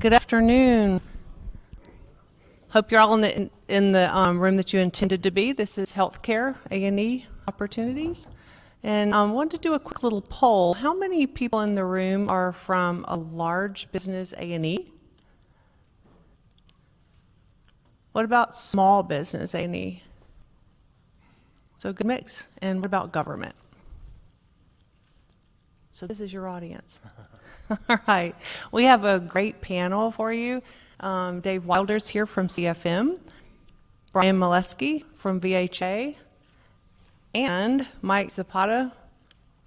Good afternoon. Hope you're all in the room that you intended to be. This is Healthcare A&E Opportunities. And I wanted to do a quick little poll. How many people in the room are from a large business A&E? What about small business A&E? So a good mix. And what about government? So this is your audience. All right. We have a great panel for you. Dave Wilder's here from CFM, Brian Molesky from VHA, and Mike Zapata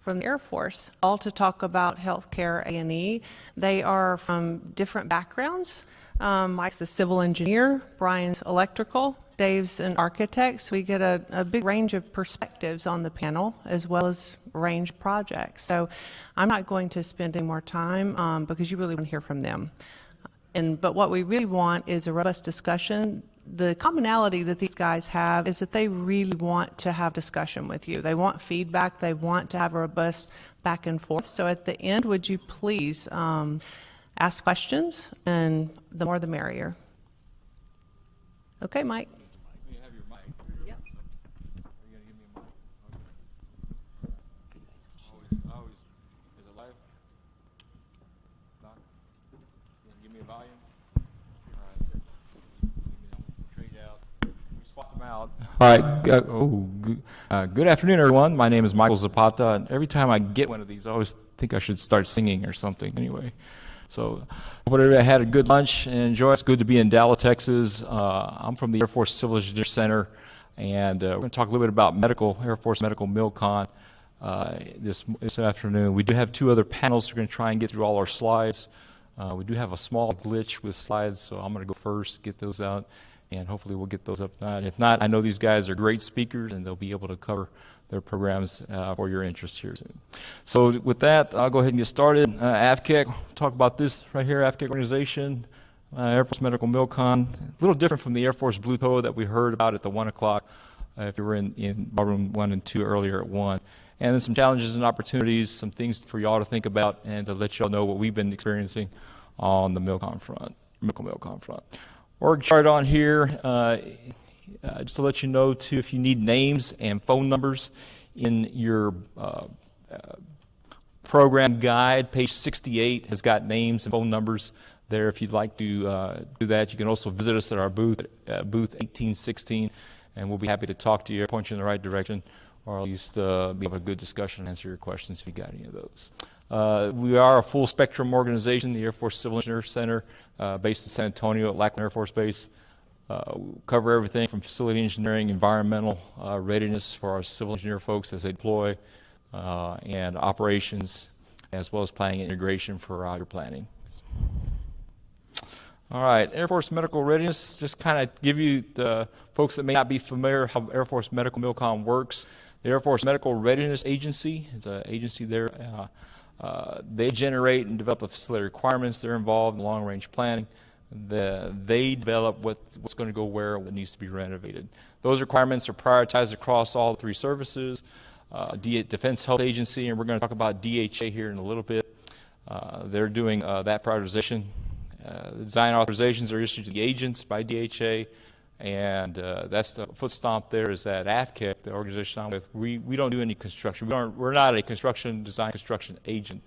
from the Air Force, all to talk about healthcare A&E. They are from different backgrounds. Mike's a civil engineer, Brian's electrical, Dave's an architect, so we get a big range of perspectives on the panel as well as range of projects. So I'm not going to spend any more time because you really want to hear from them. But what we really want is a robust discussion. The commonality that these guys have is that they really want to have discussion with you. They want feedback. They want to have a robust back and forth. So at the end, would you please ask questions, and the more the merrier. Okay, Mike. You have your mic. Yep. Are you going to give me a mic? Okay. Always. Is it live? Not? You want to give me a volume? All right. Trade out. We swap them out. All right. Good afternoon, everyone. My name is Michael Zapata, and every time I get one of these, I always think I should start singing or something. Anyway. So, hope everybody had a good lunch and enjoy. It's good to be in Dallas, Texas. I'm from the Air Force Civil Engineer Center, and we're going to talk a little bit about Air Force Medical MILCON this afternoon. We do have two other panels. We're going to try and get through all our slides. We do have a small glitch with slides, so I'm going to go first, get those out, and hopefully we'll get those up. If not, I know these guys are great speakers, and they'll be able to cover their programs for your interest here soon. So with that, I'll go ahead and get started. AFCEC, talk about this right here, AFCEC organization, Air Force Medical MILCON. A little different from the Air Force Blue Toe that we heard about at the 1 o'clock, if you were in ballroom 1 and 2 earlier at 1. And then some challenges and opportunities, some things for y'all to think about and to let y'all know what we've been experiencing on the MILCON front. Org chart on here. Just to let you know, too, if you need names and phone numbers in your program guide, page 68 has got names and phone numbers there. If you'd like to do that, you can also visit us at our booth, booth 1816, and we'll be happy to talk to you, point you in the right direction, or at least be able to have a good discussion and answer your questions if you got any of those. We are a full spectrum organization, the Air Force Civil Engineer Center, based in San Antonio at Lackland Air Force Base. We cover everything from facility engineering, environmental readiness for our civil engineer folks as they deploy, and operations, as well as planning and integration for your planning. All right, Air Force Medical Readiness, just kind of give you the folks that may not be familiar how Air Force Medical MILCON works. The Air Force Medical Readiness Agency, it's an agency there. They generate and develop the facility requirements. They're involved in long-range planning. They develop what's going to go where, what needs to be renovated. Those requirements are prioritized across all three services. Defense Health Agency, and we're going to talk about DHA here in a little bit. They're doing that prioritization. The design authorizations are issued to the agents by DHA, and that's the foot stomp there is that AFCEC, the organization I'm with, we don't do any construction. We're not a construction agent.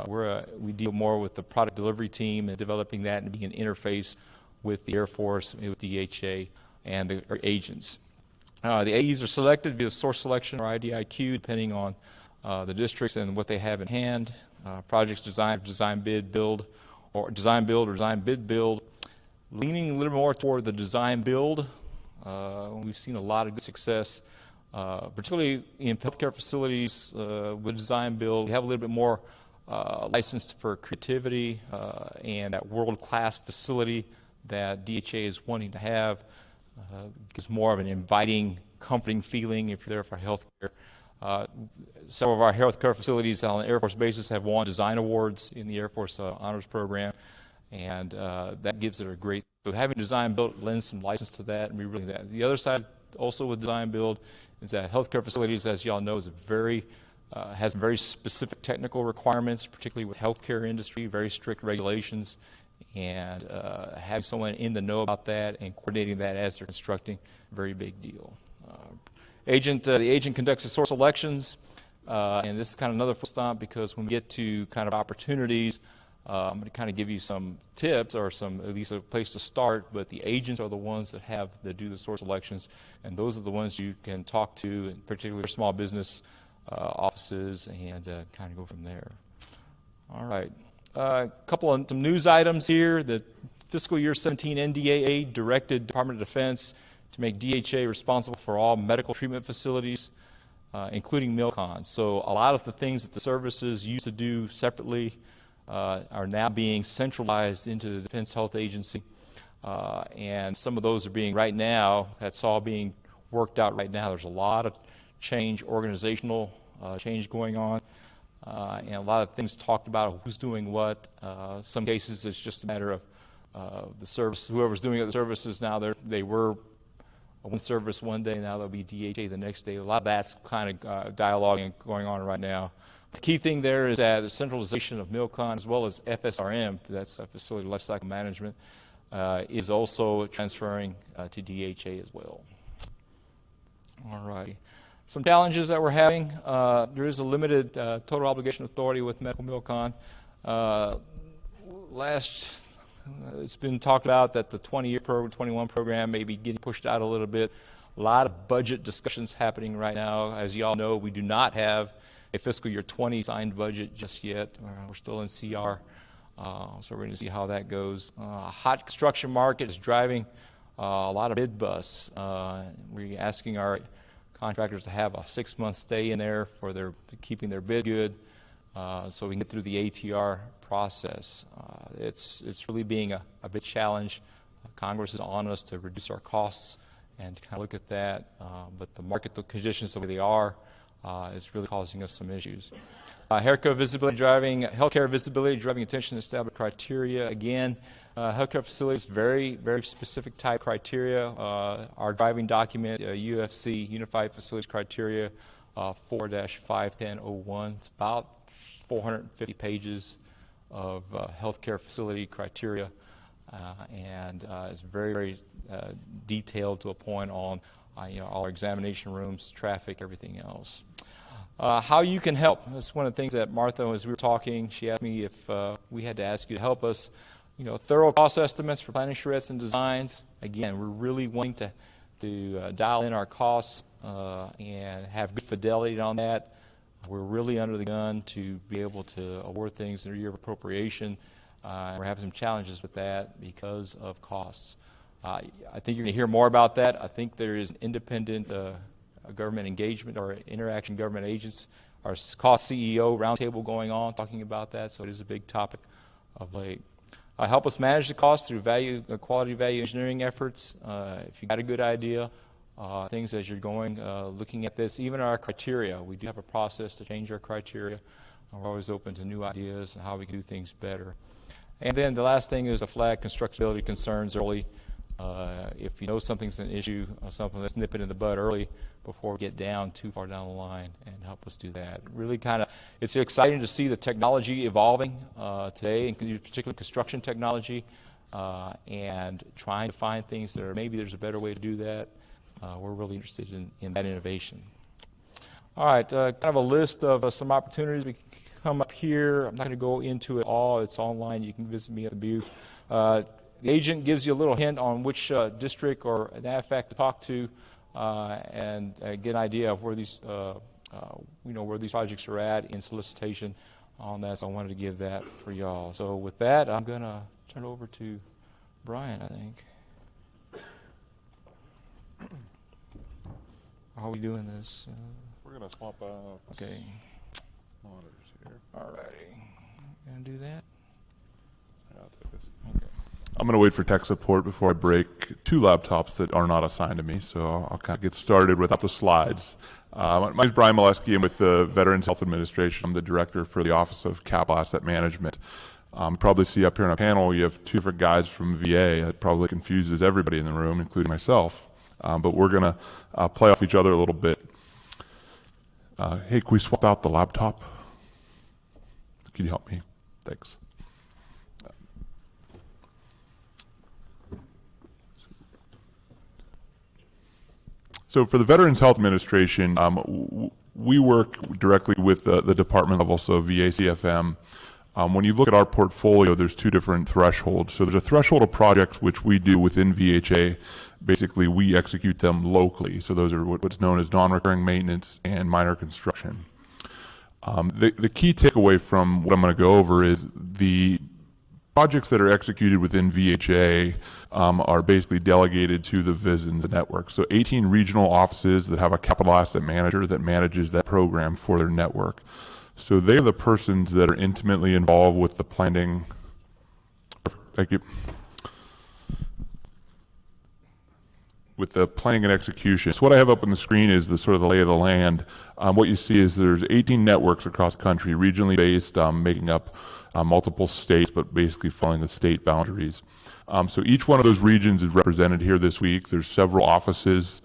We deal more with the product delivery team and developing that and being an interface with the Air Force, with DHA, and the agents. The AEs are selected via source selection or IDIQ, depending on the districts and what they have in hand. Projects design bid build, or design bid build. Leaning a little more toward the design build. We've seen a lot of good success, particularly in healthcare facilities with design build. We have a little bit more licensed for creativity and that world-class facility that DHA is wanting to have. Gives more of an inviting, comforting feeling if you're there for healthcare. Several of our healthcare facilities on Air Force bases have won design awards in the Air Force Honors Program, and that gives it a great. So having design built lends some license to that, and we really that. The other side, also with design build, is that healthcare facilities, as y'all know, is a very has very specific technical requirements, particularly with healthcare industry, very strict regulations, and having someone in the know about that and coordinating that as they're constructing, very big deal. The agent conducts the source elections, and this is kind of another full stop because when we get to kind of opportunities, I'm going to kind of give you some tips or at least a place to start, but the agents are the ones that do the source elections, and those are the ones you can talk to, and particularly small business offices, and kind of go from there. All right. Some news items here. The fiscal year 17 NDAA directed Department of Defense to make DHA responsible for all medical treatment facilities, including MILCON. So a lot of the things that the services used to do separately are now being centralized into the Defense Health Agency. And some of those are that's all being worked out right now. There's a lot of organizational change going on. And a lot of things talked about who's doing what. Some cases it's just a matter of the service, whoever's doing the services now, they were one service one day, now they'll be DHA the next day. A lot of that's kind of dialogue going on right now. The key thing there is that the centralization of MILCON as well as FSRM, that's Facility Lifecycle Management, is also transferring to DHA as well. All right. Some challenges that we're having. There is a limited total obligation authority with medical MILCON. It's been talked about that the 21 program may be getting pushed out a little bit. A lot of budget discussions happening right now. As you all know, we do not have a fiscal year 20 signed budget just yet. We're still in CR, so we're going to see how that goes. Hot construction market is driving a lot of bid busts. We're asking our contractors to have a 6-month stay in there for keeping their bid good, so we can get through the ATR process. It's really being a big challenge. Congress is on us to reduce our costs and to kind of look at that, but the market conditions the way they are is really causing us some issues. Healthcare visibility driving attention to established criteria. Again, healthcare facilities, very, very specific type criteria. Our driving document, UFC, Unified Facilities Criteria 4-51001, it's about 450 pages of healthcare facility criteria, and it's very, very detailed to a point on all our examination rooms, traffic, everything else. How you can help. That's one of the things that Martha, as we were talking, she asked me if we had to ask you to help us. Thorough cost estimates for planning charrettes and designs. Again, we're really wanting to dial in our costs and have good fidelity on that. We're really under the gun to be able to award things in a year of appropriation. We're having some challenges with that because of costs. I think you're going to hear more about that. I think there is an independent government engagement or interaction government agents, our cost CEO roundtable going on talking about that, so it is a big topic of late. Help us manage the costs through quality value engineering efforts. If you got a good idea, things as you're going, looking at this, even our criteria, we do have a process to change our criteria. We're always open to new ideas and how we can do things better. And then the last thing is to flag constructability concerns early. If you know something's an issue, something, let's nip it in the bud early before we get too far down the line, and help us do that. Really it's exciting to see the technology evolving today, in particular construction technology, and trying to find things that maybe there's a better way to do that. We're really interested in that innovation. All right, kind of a list of some opportunities. We come up here. I'm not going to go into it all. It's online. You can visit me at the booth. The agent gives you a little hint on which district or an AFCEC to talk to, and get an idea of where these, where these projects are at in solicitation on that. So I wanted to give that for y'all. So with that, I'm going to turn it over to Brian, I think. How are we doing this? We're going to swap out Okay. monitors here. All righty. Going to do that? I'll take this. Okay. I'm going to wait for tech support before I break 2 laptops that are not assigned to me, so I'll kind of get started without the slides. My name is Brian Molesky. I'm with the Veterans Health Administration. I'm the director for the Office of Capital Asset Management. Probably see up here on a panel you have 2 different guys from VA. That probably confuses everybody in the room, including myself. But we're going to play off each other a little bit. Hey, can we swap out the laptop? Can you help me? Thanks. So for the Veterans Health Administration, we work directly with the department level, so VA, CFM. When you look at our portfolio, there's two different thresholds. So there's a threshold of projects which we do within VHA. Basically, we execute them locally. So those are what's known as non-recurring maintenance and minor construction. The key takeaway from what I'm going to go over is the projects that are executed within VHA are basically delegated to the VISNs network. So 18 regional offices that have a capital asset manager that manages that program for their network. So they're the persons that are intimately involved with the planning. Thank you. With the planning and execution. So what I have up on the screen is the sort of the lay of the land. What you see is there's 18 networks across the country, regionally based, making up multiple states, but basically following the state boundaries. So each one of those regions is represented here this week. There's several offices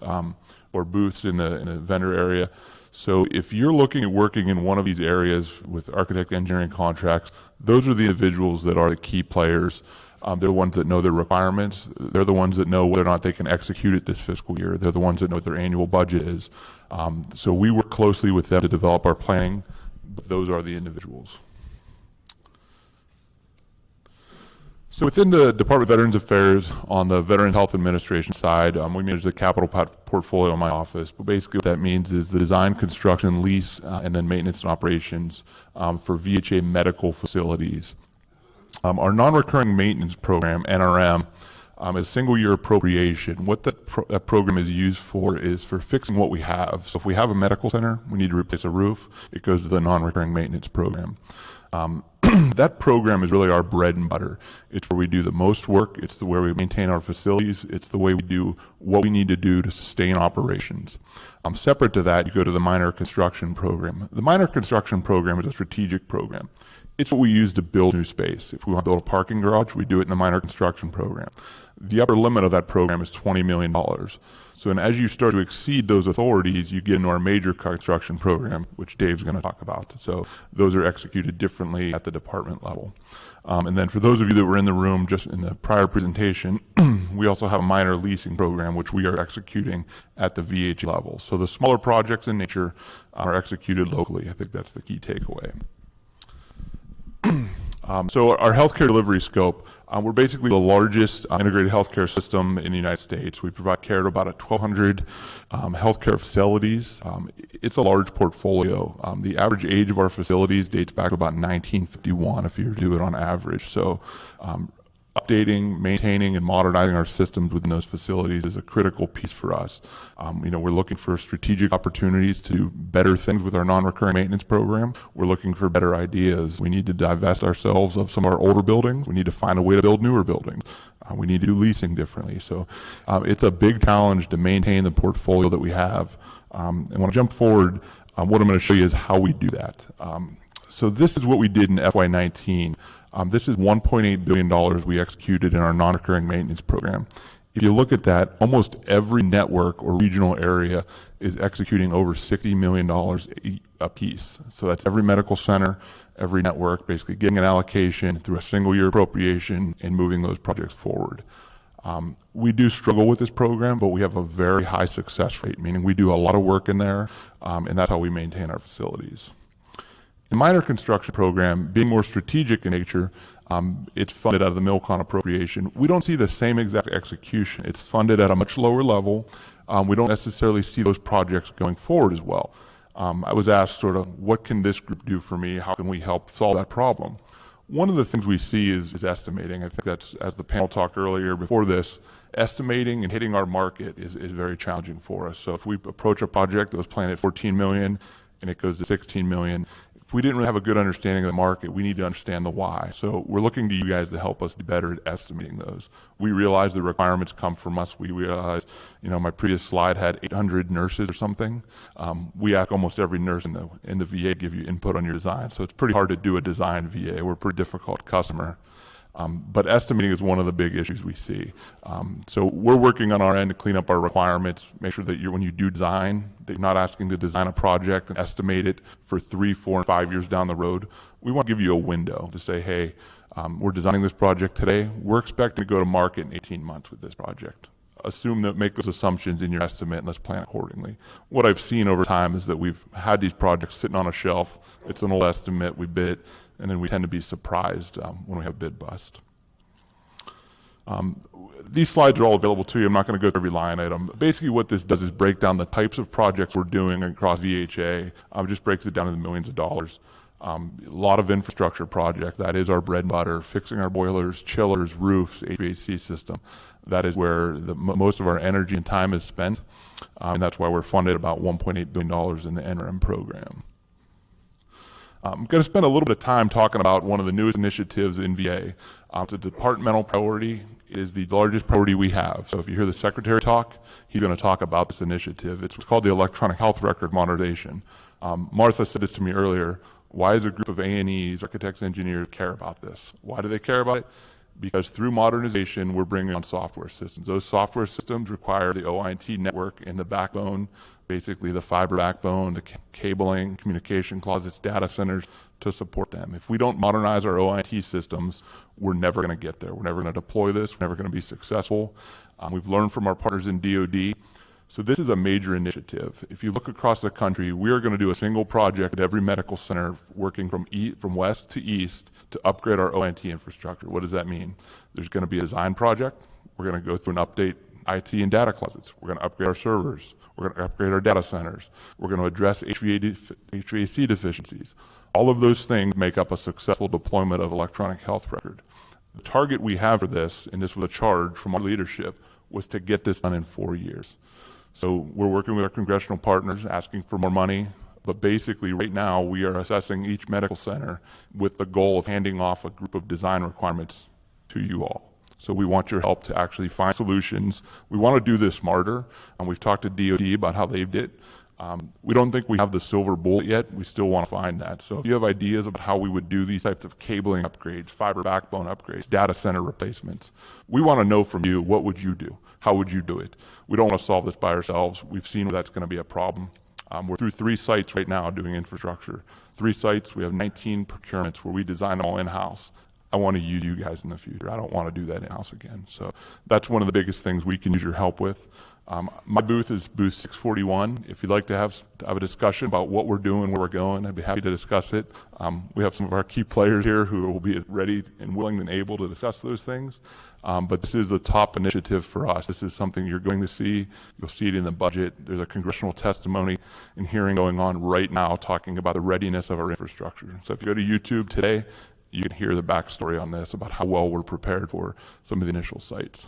or booths in the vendor area. So if you're looking at working in one of these areas with architect engineering contracts, those are the individuals that are the key players. They're the ones that know their requirements. They're the ones that know whether or not they can execute it this fiscal year. They're the ones that know what their annual budget is. So we work closely with them to develop our planning, but those are the individuals. So within the Department of Veterans Affairs, on the Veterans Health Administration side, we manage the capital portfolio in my office. But basically what that means is the design, construction, lease, and then maintenance and operations for VHA medical facilities. Our non-recurring maintenance program, NRM, is single-year appropriation. What that program is used for is for fixing what we have. So if we have a medical center, we need to replace a roof, it goes to the non-recurring maintenance program. That program is really our bread and butter. It's where we do the most work. It's the where we maintain our facilities. It's the way we do what we need to do to sustain operations. Separate to that, you go to the minor construction program. The minor construction program is a strategic program. It's what we use to build new space. If we want to build a parking garage, we do it in the minor construction program. The upper limit of that program is $20 million. So and as you start to exceed those authorities, you get into our major construction program, which Dave's going to talk about. So those are executed differently at the department level. And then for those of you that were in the room just in the prior presentation, we also have a minor leasing program, which we are executing at the VH level. So the smaller projects in nature are executed locally. I think that's the key takeaway. So our healthcare delivery scope, we're basically the largest integrated healthcare system in the United States. We provide care to about 1,200 healthcare facilities. It's a large portfolio. The average age of our facilities dates back to about 1951 if you do it on average. So updating, maintaining, and modernizing our systems within those facilities is a critical piece for us. We're looking for strategic opportunities to do better things with our non-recurring maintenance program. We're looking for better ideas. We need to divest ourselves of some of our older buildings. We need to find a way to build newer buildings. We need to do leasing differently. So it's a big challenge to maintain the portfolio that we have. And when I jump forward, what I'm going to show you is how we do that. So this is what we did in FY19. This is $1.8 billion we executed in our non-recurring maintenance program. If you look at that, almost every network or regional area is executing over $60 million a piece. So that's every medical center, every network, basically getting an allocation through a single year appropriation and moving those projects forward. We do struggle with this program, but we have a very high success rate, meaning we do a lot of work in there, and that's how we maintain our facilities. The minor construction program, being more strategic in nature, it's funded out of the MILCON appropriation. We don't see the same exact execution. It's funded at a much lower level. We don't necessarily see those projects going forward as well. I was asked sort of, what can this group do for me? How can we help solve that problem? One of the things we see is estimating. I think that's, as the panel talked earlier before this, estimating and hitting our market is very challenging for us. So if we approach a project that was planned at 14 million and it goes to 16 million, if we didn't really have a good understanding of the market, we need to understand the why. So we're looking to you guys to help us do better at estimating those. We realize the requirements come from us. We realize, my previous slide had 800 nurses or something. We ask almost every nurse in the VA to give you input on your design. So it's pretty hard to do a design VA. We're a pretty difficult customer. But estimating is one of the big issues we see. So we're working on our end to clean up our requirements, make sure that when you do design, that you're not asking to design a project and estimate it for 3, 4, and 5 years down the road. We want to give you a window to say, hey, we're designing this project today. We're expecting to go to market in 18 months with this project. make those assumptions in your estimate and let's plan accordingly. What I've seen over time is that we've had these projects sitting on a shelf. It's an old estimate, we bid it, and then we tend to be surprised when we have bid bust. These slides are all available to you. I'm not going to go through every line item. Basically what this does is break down the types of projects we're doing across VHA. Just breaks it down into millions of dollars. A lot of infrastructure projects. That is our bread and butter, fixing our boilers, chillers, roofs, HVAC system. That is where most of our energy and time is spent. And that's why we're funded about $1.8 billion in the NRM program. I'm going to spend a little bit of time talking about one of the newest initiatives in VA. It's a departmental priority. It is the largest priority we have. So if you hear the secretary talk, he's going to talk about this initiative. It's called the Electronic Health Record Modernization. Martha said this to me earlier. Why does a group of A&Es, architects, engineers care about this? Why do they care about it? Because through modernization, we're bringing on software systems. Those software systems require the OIT network and the backbone, basically the fiber backbone, the cabling, communication closets, data centers to support them. If we don't modernize our OIT systems, we're never going to get there. We're never going to deploy this. We're never going to be successful. We've learned from our partners in DoD. So this is a major initiative. If you look across the country, we are going to do a single project at every medical center working from west to east to upgrade our OIT infrastructure. What does that mean? There's going to be a design project. We're going to go through and update IT and data closets. We're going to upgrade our servers. We're going to upgrade our data centers. We're going to address HVAC deficiencies. All of those things make up a successful deployment of electronic health record. The target we have for this, and this was a charge from our leadership, was to get this done in 4 years. So we're working with our congressional partners, asking for more money. But basically, right now, we are assessing each medical center with the goal of handing off a group of design requirements to you all. So we want your help to actually find solutions. We want to do this smarter. And we've talked to DoD about how they did. We don't think we have the silver bullet yet. We still want to find that. So if you have ideas about how we would do these types of cabling upgrades, fiber backbone upgrades, data center replacements, we want to know from you, what would you do? How would you do it? We don't want to solve this by ourselves. We've seen where that's going to be a problem. We're through 3 sites right now doing infrastructure. 3 sites, we have 19 procurements where we design them all in-house. I want to use you guys in the future. I don't want to do that in-house again. So that's one of the biggest things we can use your help with. My booth is booth 641. If you'd like to have a discussion about what we're doing, where we're going, I'd be happy to discuss it. We have some of our key players here who will be ready and willing and able to discuss those things. But this is the top initiative for us. This is something you're going to see. You'll see it in the budget. There's a congressional testimony and hearing going on right now talking about the readiness of our infrastructure. So if you go to YouTube today, you can hear the backstory on this about how well we're prepared for some of the initial sites.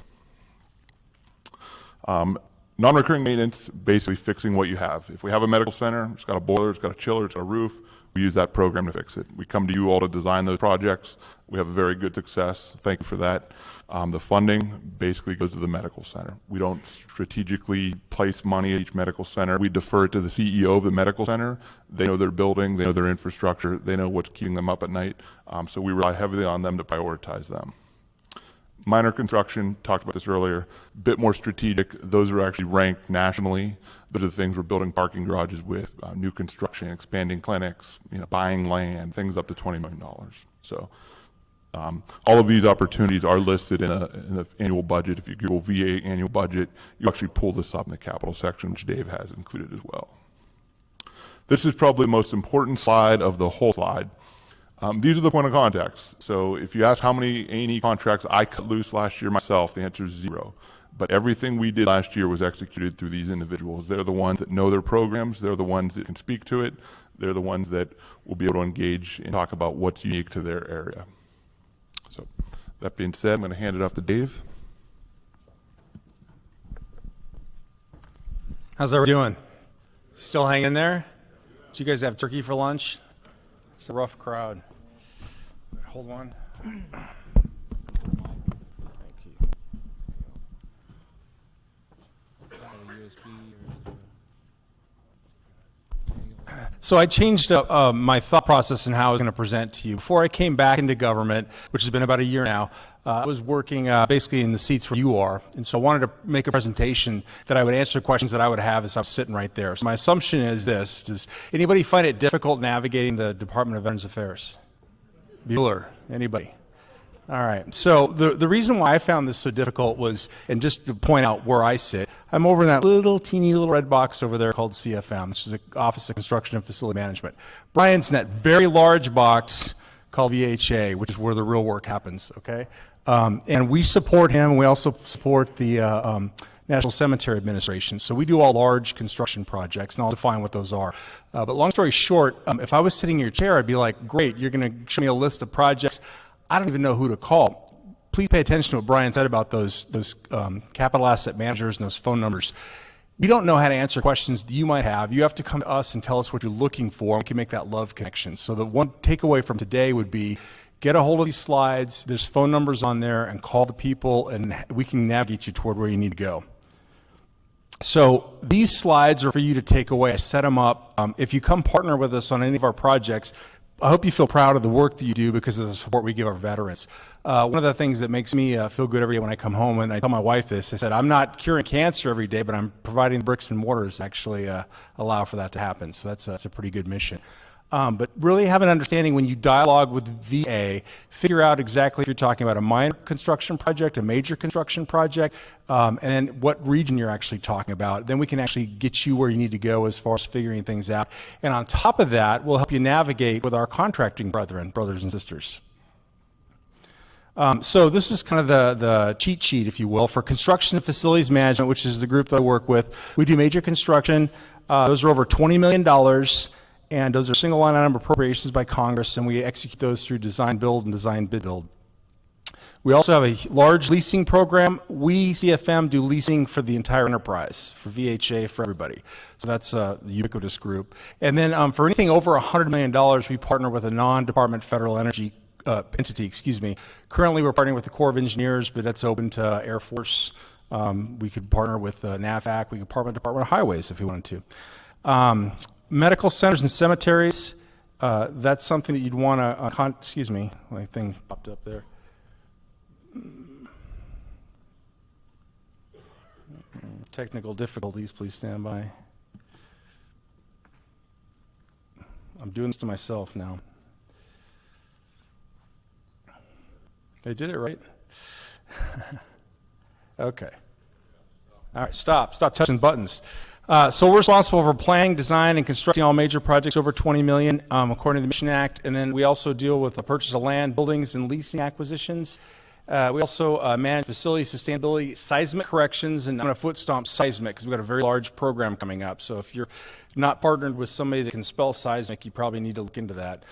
Non-recurring maintenance, basically fixing what you have. If we have a medical center, it's got a boiler, it's got a chiller, it's got a roof, we use that program to fix it. We come to you all to design those projects. We have a very good success. Thank you for that. The funding basically goes to the medical center. We don't strategically place money at each medical center. We defer it to the CEO of the medical center. They know their building, they know their infrastructure, they know what's keeping them up at night. So we rely heavily on them to prioritize them. Minor construction, talked about this earlier, a bit more strategic. Those are actually ranked nationally. Those are the things we're building parking garages with, new construction, expanding clinics, buying land, things up to $20 million. So all of these opportunities are listed in the annual budget. If you Google VA annual budget, you actually pull this up in the capital section, which Dave has included as well. This is probably the most important slide of the whole slide. These are the point of contacts. So if you ask how many A&E contracts I cut loose last year myself, the answer is 0. But everything we did last year was executed through these individuals. They're the ones that know their programs. They're the ones that can speak to it. They're the ones that will be able to engage and talk about what's unique to their area. So that being said, I'm going to hand it off to Dave. How's everyone doing? Still hanging in there? Did you guys have turkey for lunch? It's a rough crowd. Hold one. Thank you. So I changed my thought process in how I was going to present to you. Before I came back into government, which has been about a year now, I was working basically in the seats where you are. And so I wanted to make a presentation that I would answer questions that I would have as I was sitting right there. So my assumption is this: does anybody find it difficult navigating the Department of Veterans Affairs? Bueller, anybody? All right. So the reason why I found this so difficult was, and just to point out where I sit, I'm over in that teeny little red box over there called CFM, which is the Office of Construction and Facility Management. Brian's in that very large box called VHA, which is where the real work happens, okay? And we support him. We also support the National Cemetery Administration. So we do all large construction projects, and I'll define what those are. But long story short, if I was sitting in your chair, I'd be like, great, you're going to show me a list of projects. I don't even know who to call. Please pay attention to what Brian said about those capital asset managers and those phone numbers. We don't know how to answer questions that you might have. You have to come to us and tell us what you're looking for, and we can make that love connection. So the one takeaway from today would be, get a hold of these slides, there's phone numbers on there, and call the people, and we can navigate you toward where you need to go. So these slides are for you to take away. I set them up. If you come partner with us on any of our projects, I hope you feel proud of the work that you do because of the support we give our veterans. One of the things that makes me feel good every day when I come home, and I tell my wife this, I said, I'm not curing cancer every day, but I'm providing the bricks and mortars to actually allow for that to happen. So that's a pretty good mission. But really have an understanding when you dialogue with VA, figure out exactly if you're talking about a minor construction project, a major construction project, and what region you're actually talking about. Then we can actually get you where you need to go as far as figuring things out. And on top of that, we'll help you navigate with our contracting brothers and sisters. So this is kind of the cheat sheet, if you will, for construction and facilities management, which is the group that I work with. We do major construction. Those are over $20 million. And those are single line item appropriations by Congress, and we execute those through design build and design bid build. We also have a large leasing program. We, CFM, do leasing for the entire enterprise, for VHA, for everybody. So that's the ubiquitous group. And then for anything over $100 million, we partner with a non-Department Federal Energy entity, Currently, we're partnering with the Corps of Engineers, but that's open to Air Force. We could partner with NAVFAC. We could partner with Department of Highways if we wanted to. Medical centers and cemeteries, that's something that you'd want to, my thing popped up there. Technical difficulties, please stand by. I'm doing this to myself now. They did it right? Okay. All right, stop touching buttons. So we're responsible for planning, design, and constructing all major projects over $20 million, according to the Mission Act. And then we also deal with the purchase of land, buildings, and leasing acquisitions. We also manage facility sustainability, seismic corrections, and I'm going to foot stomp seismic because we've got a very large program coming up. So if you're not partnered with somebody that can spell seismic, you probably need to look into that.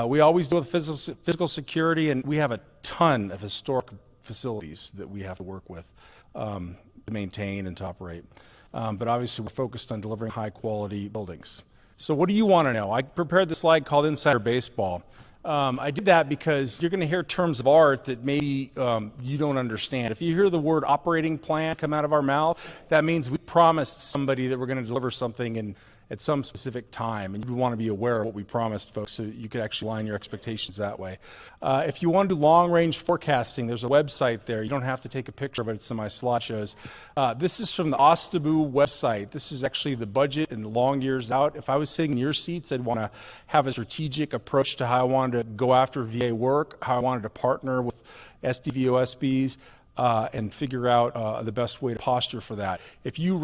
We always deal with physical security, and we have a ton of historic facilities that we have to work with to maintain and to operate. But obviously we're focused on delivering high quality buildings. So what do you want to know? I prepared this slide called Insider Baseball. I did that because you're going to hear terms of art that maybe you don't understand. If you hear the word operating plan come out of our mouth, that means we promised somebody that we're going to deliver something at some specific time, and you want to be aware of what we promised folks so you could actually line your expectations that way. If you want to do long-range forecasting, there's a website there. You don't have to take a picture of it. It's in my slideshows. This is from the OSTABU website. This is actually the budget and the long years out. If I was sitting in your seats, I'd want to have a strategic approach to how I wanted to go after VA work, how I wanted to partner with SDVOSBs, and figure out the best way to posture for that. If you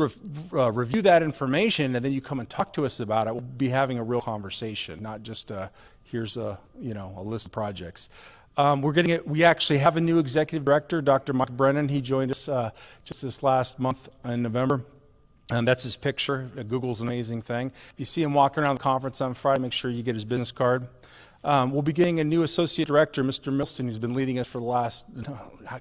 review that information and then you come and talk to us about it, we'll be having a real conversation, not just here's a list of projects. We actually have a new executive director, Dr. Mike Brennan. He joined us just this last month in November. And that's his picture. Google's an amazing thing. If you see him walking around the conference on Friday, make sure you get his business card. We'll be getting a new associate director, Mr. Milston, who's been leading us for the last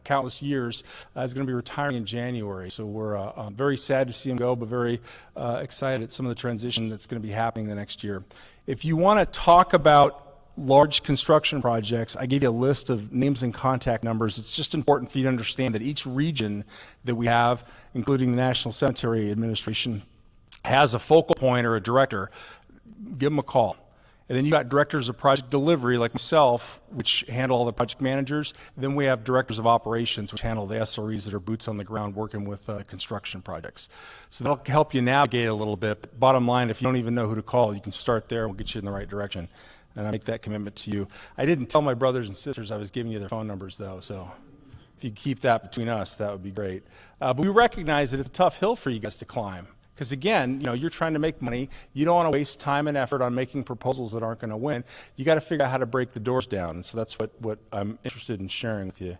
countless years. Is going to be retiring in January. So we're very sad to see him go, but very excited at some of the transition that's going to be happening the next year. If you want to talk about large construction projects, I gave you a list of names and contact numbers. It's just important for you to understand that each region that we have, including the National Cemetery Administration, has a focal point or a director. Give them a call. And then you got directors of project delivery like myself, which handle all the project managers. Then we have directors of operations, which handle the SREs that are boots on the ground working with construction projects. So that'll help you navigate a little bit. But bottom line, if you don't even know who to call, you can start there and we'll get you in the right direction. and I make that commitment to you. I didn't tell my brothers and sisters I was giving you their phone numbers, though, so if you keep that between us, that would be great. But we recognize that it's a tough hill for you guys to climb. Because again, you're trying to make money. You don't want to waste time and effort on making proposals that aren't going to win. You got to figure out how to break the doors down. And so that's what I'm interested in sharing with you.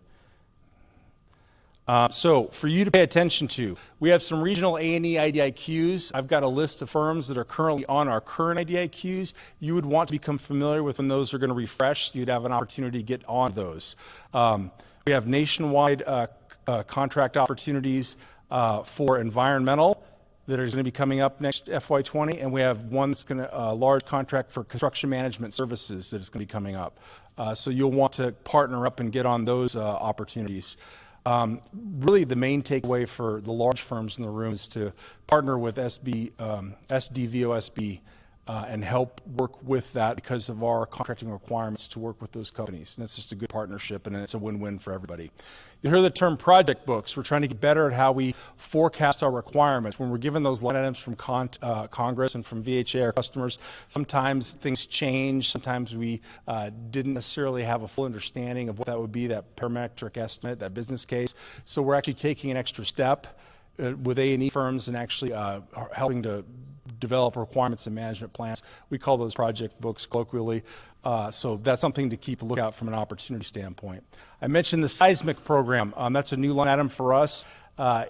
So for you to pay attention to, we have some regional A&E IDIQs. I've got a list of firms that are currently on our current IDIQs. You would want to become familiar with when those are going to refresh, so you'd have an opportunity to get on those. We have nationwide contract opportunities for environmental that are going to be coming up next FY20, and we have one that's going to large contract for construction management services that is going to be coming up. So you'll want to partner up and get on those opportunities. Really, the main takeaway for the large firms in the room is to partner with SDVOSB and help work with that because of our contracting requirements to work with those companies. And that's just a good partnership, and it's a win-win for everybody. You heard the term project books. We're trying to get better at how we forecast our requirements. When we're given those line items from Congress and from VHA, our customers, sometimes things change. Sometimes we didn't necessarily have a full understanding of what that would be, that parametric estimate, that business case. So we're actually taking an extra step with A&E firms and actually helping to develop requirements and management plans. We call those project books colloquially. So that's something to keep a lookout from an opportunity standpoint. I mentioned the seismic program. That's a new line item for us.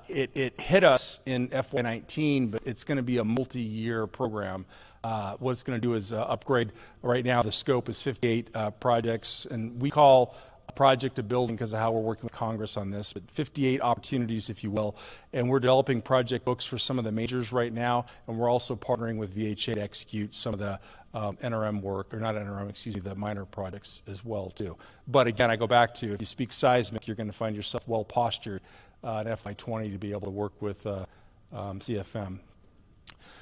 It hit us in FY19, but it's going to be a multi-year program. What it's going to do is upgrade. Right now, the scope is 58 projects, and we call a project a building because of how we're working with Congress on this, but 58 opportunities, if you will. And we're developing project books for some of the majors right now, and we're also partnering with VHA to execute some of the NRM work, or not NRM, excuse me, the minor projects as well, too. But again, I go back to, if you speak seismic, you're going to find yourself well postured in FY20 to be able to work with CFM.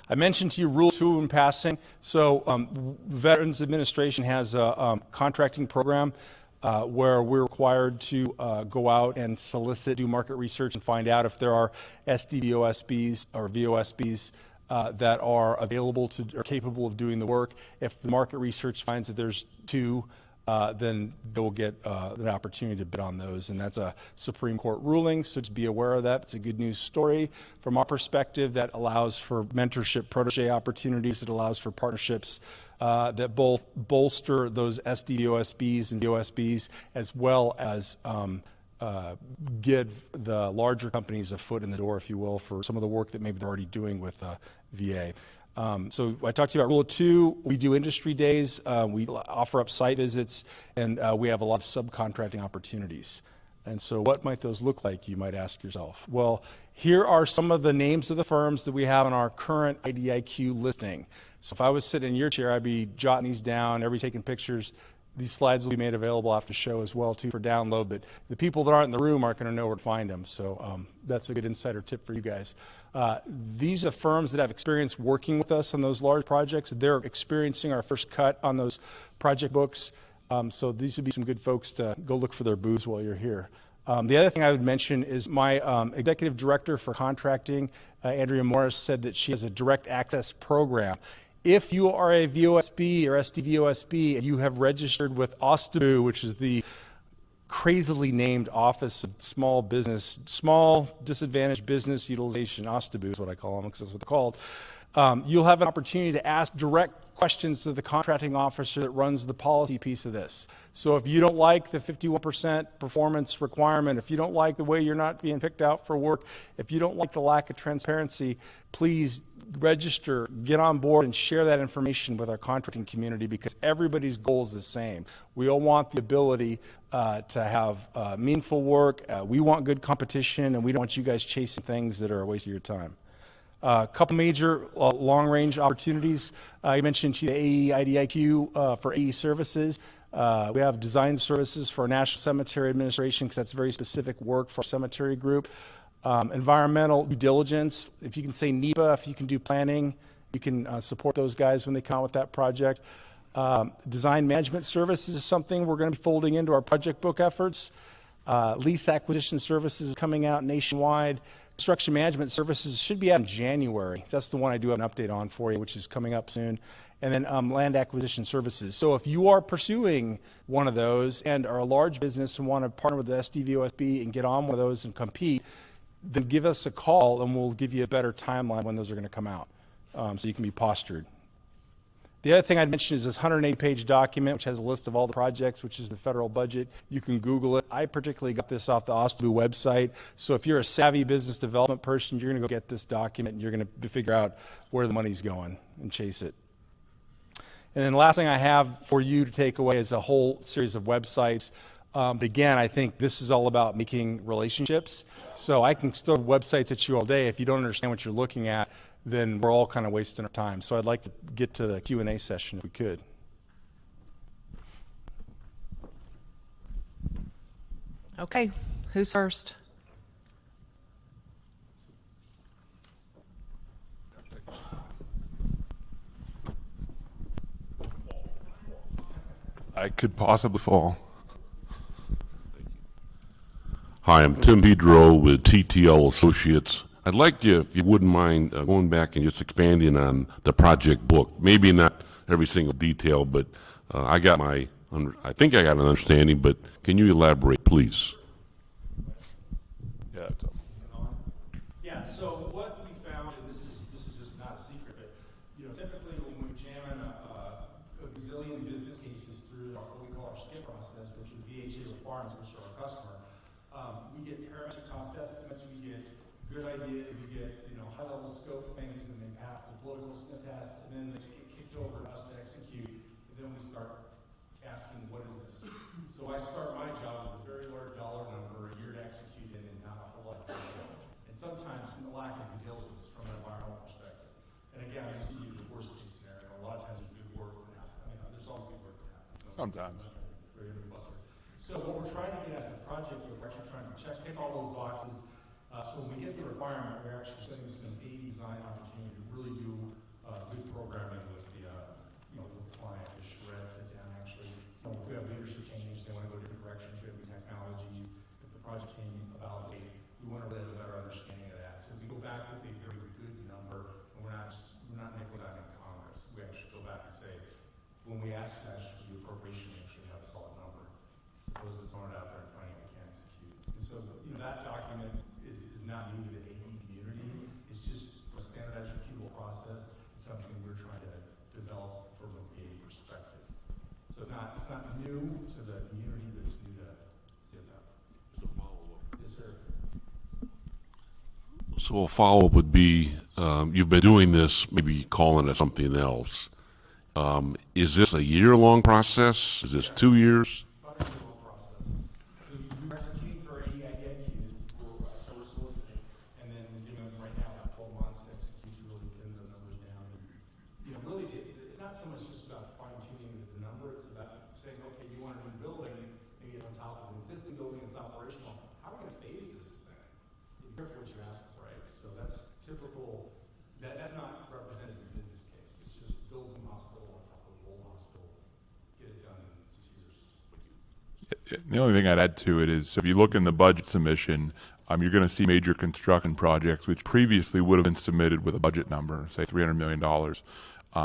I mentioned to you Rule 2 in passing. So Veterans Administration has a contracting program where we're required to go out and solicit, do market research, and find out if there are SDVOSBs or VOSBs that are available to or capable of doing the work. If the market research finds that there's two, then they'll get an opportunity to bid on those, and that's a Supreme Court ruling, so just be aware of that. It's a good news story. From our perspective, that allows for mentorship, protege opportunities. It allows for partnerships that both bolster those SDVOSBs and VOSBs, as well as give the larger companies a foot in the door, if you will, for some of the work that maybe they're already doing with VA. So I talked to you about Rule 2. We do industry days. We offer up site visits, and we have a lot of subcontracting opportunities. And so what might those look like, you might ask yourself? Well, here are some of the names of the firms that we have on our current IDIQ listing. So if I was sitting in your chair, I'd be jotting these down, everybody taking pictures. These slides will be made available after the show as well, too, for download. But the people that aren't in the room aren't going to know where to find them. So that's a good insider tip for you guys. These are firms that have experience working with us on those large projects. They're experiencing our first cut on those project books. So these would be some good folks to go look for their booths while you're here. The other thing I would mention is my executive director for contracting, Andrea Morris, said that she has a direct access program. If you are a VOSB or SDVOSB and you have registered with OSTABU, which is the crazily named Office of Small Disadvantaged Business Utilization, OSTABU is what I call them because that's what they're called, you'll have an opportunity to ask direct questions to the contracting officer that runs the policy piece of this. So if you don't like the 51% performance requirement, if you don't like the way you're not being picked out for work, if you don't like the lack of transparency, please register, get on board, and share that information with our contracting community, because everybody's goal is the same. We all want the ability to have meaningful work. We want good competition, and we don't want you guys chasing things that are a waste of your time. A couple major long-range opportunities. I mentioned the AE IDIQ for AE services. We have design services for our National Cemetery Administration, because that's very specific work for our cemetery group. Environmental due diligence. If you can say NEPA, if you can do planning, you can support those guys when they come out with that project. Design management services is something we're going to be folding into our project book efforts. Lease acquisition services coming out nationwide. Construction management services should be out in January. That's the one I do have an update on for you, which is coming up soon. And then land acquisition services. So if you are pursuing one of those and are a large business and want to partner with the SDVOSB and get on one of those and compete, then give us a call and we'll give you a better timeline when those are going to come out, so you can be postured. The other thing I'd mention is this 180-page document, which has a list of all the projects, which is the federal budget. You can Google it. I particularly got this off the OSTBU website. So if you're a savvy business development person, you're going to go get this document and you're going to figure out where the money's going and chase it. And then the last thing I have for you to take away is a whole series of websites. Again, I think this is all about making relationships. So I can still websites at you all day. If you don't understand what you're looking at, then we're all kind of wasting our time. So I'd like to get to the Q&A session if we could. Okay, who's first? I could possibly fall. Hi, I'm Tim Pedro with TTL Associates. I'd like you, if you wouldn't mind, going back and just expanding on the project book. Maybe not every single detail, but I think I got an understanding, but can you elaborate, please? Yeah. Yeah, so what we found, and this is just not a secret, but typically when we jam in a gazillion business cases through what we call our skip process, which is VHA requirements, which are our customer, we get parametric cost estimates, we get good ideas, we get high-level scope things, and they pass the political sniff test, and then they get kicked over to us to execute, and then we start asking, what is this? So I start my job with a very large dollar number, a year to execute in, and not a whole lot of detail. And sometimes a lack of due diligence from an environmental perspective. And again, I just use the worst case scenario. A lot of times there's good work that happens. There's always good work that happens. Sometimes. So what we're trying to get at the project, we're actually trying to tick all those boxes. So when we get the requirement, we're actually setting some A design opportunity to really do good programming with the with the client. The shred sit down actually. If we have leadership change, they want to go different directions, we have new technologies. If the project came about, we want to really have a better understanding of that. So we go back with a very good number, and we're not nickel-diming Congress. We actually go back and say, when we ask for the appropriation, we actually have a solid number. Those that thrown it out there and finding we can't execute. And so that document is not new to the AD community. It's just a standardized repeatable process. It's something we're trying to develop from a VA perspective. So it's not new to the community, but it's new to CFM. Just a follow-up. Yes, sir. So a follow-up would be, you've been doing this, maybe calling it something else. Is this a year-long process? Is this 2 years? That's not represented in the business case. It's just building a hospital on top of the old hospital, get it done in 6 years. The only thing I'd add to it is, if you look in the budget submission, you're going to see major construction projects which previously would have been submitted with a budget number, say $300 million.